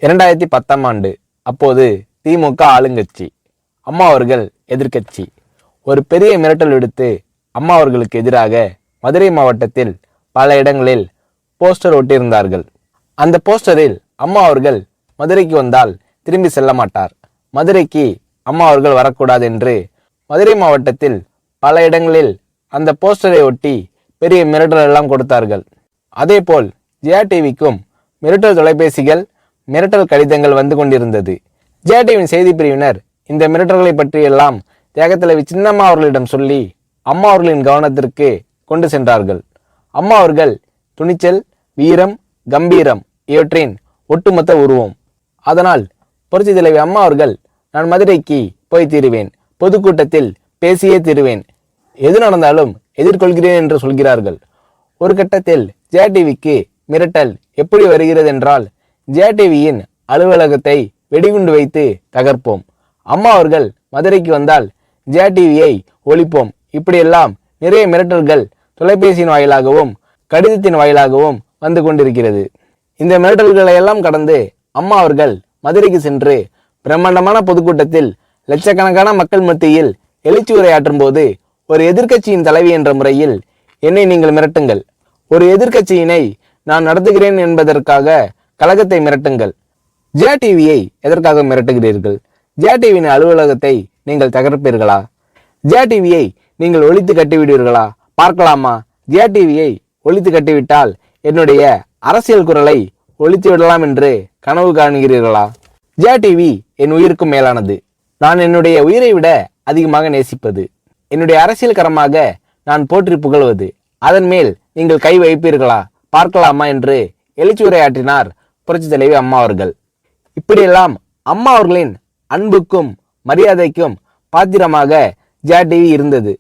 2010ஆம் ஆண்டு. அப்போது திமுக ஆளுங்கட்சி, அம்மா அவர்கள் எதிர்க்கட்சி. ஒரு பெரிய மிரட்டல் விடுத்து அம்மா அவர்களுக்கு எதிராக மதுரை மாவட்டத்தில் பல இடங்களில் போஸ்டர் ஒட்டியிருந்தார்கள். அந்த போஸ்டரில் அம்மா அவர்கள் மதுரைக்கு வந்தால் திரும்பி செல்ல மாட்டார், மதுரைக்கு அம்மா அவர்கள் வரக்கூடாது என்று மதுரை மாவட்டத்தில் பல இடங்களில் அந்த போஸ்டரை ஒட்டி பெரிய மிரட்டல் எல்லாம் கொடுத்தார்கள். அதேபோல் ஜெயா டிவிக்கும் மிரட்டல் தொலைபேசிகள், மிரட்டல் கடிதங்கள் வந்து கொண்டிருந்தது. ஜெயா டிவியின் செய்தி பிரிவினர் இந்த மிரட்டல்களை பற்றியெல்லாம் தியாகத்தலைவி சின்னம்மா அவர்களிடம் சொல்லி அம்மா அவர்களின் கவனத்திற்கு கொண்டு சென்றார்கள். அம்மா அவர்கள் துணிச்சல், வீரம், கம்பீரம் இவற்றின் ஒட்டுமொத்த உருவம். அதனால் புரட்சி தலைவி அம்மா அவர்கள், நான் மதுரைக்கு போய் தீருவேன், பொதுக்கூட்டத்தில் பேசியே தீருவேன், எது நடந்தாலும் எதிர்கொள்கிறேன் என்று சொல்கிறார்கள். ஒரு கட்டத்தில் ஜெயா டிவிக்கு மிரட்டல் எப்படி வருகிறது என்றால், ஜெயா டிவியின் அலுவலகத்தை வெடிகுண்டு வைத்து தகர்ப்போம், அம்மா அவர்கள் மதுரைக்கு வந்தால் ஜெயா டிவியை ஒழிப்போம், இப்படியெல்லாம் நிறைய மிரட்டல்கள் தொலைபேசியின் வாயிலாகவும் கடிதத்தின் வாயிலாகவும் வந்து கொண்டிருக்கிறது. இந்த மிரட்டல்களை எல்லாம் கடந்து அம்மா அவர்கள் மதுரைக்கு சென்று பிரம்மாண்டமான பொதுக்கூட்டத்தில் லட்சக்கணக்கான மக்கள் மத்தியில் எழுச்சி உரையாற்றும் போது, ஒரு எதிர்க்கட்சியின் தலைவி என்ற முறையில் என்னை நீங்கள் மிரட்டுங்கள், ஒரு எதிர்க்கட்சியினை நான் நடத்துகிறேன் என்பதற்காக கழகத்தை மிரட்டுங்கள், ஜெயா டிவியை எதற்காக மிரட்டுகிறீர்கள், ஜெயா டிவியின் அலுவலகத்தை நீங்கள் தகர்ப்பீர்களா, ஜெயா டிவியை நீங்கள் ஒழித்து கட்டிவிடுவீர்களா, பார்க்கலாமா, ஜெயா டிவியை ஒழித்து கட்டிவிட்டால் என்னுடைய அரசியல் குரலை ஒழித்து விடலாம் என்று கனவு காணுகிறீர்களா, ஜெயா டிவி என் உயிருக்கும் மேலானது, நான் என்னுடைய உயிரை விட அதிகமாக நேசிப்பது, என்னுடைய அரசியல் கரமாக நான் போற்றி புகழ்வது, அதன் மேல் நீங்கள் கை வைப்பீர்களா, பார்க்கலாமா என்று எழுச்சி உரையாற்றினார் புரட்சி தலைவி அம்மா அவர்கள். இப்படியெல்லாம் அம்மா அவர்களின் அன்புக்கும் மரியாதைக்கும் பாத்திரமாக ஜெயா டிவி இருந்தது.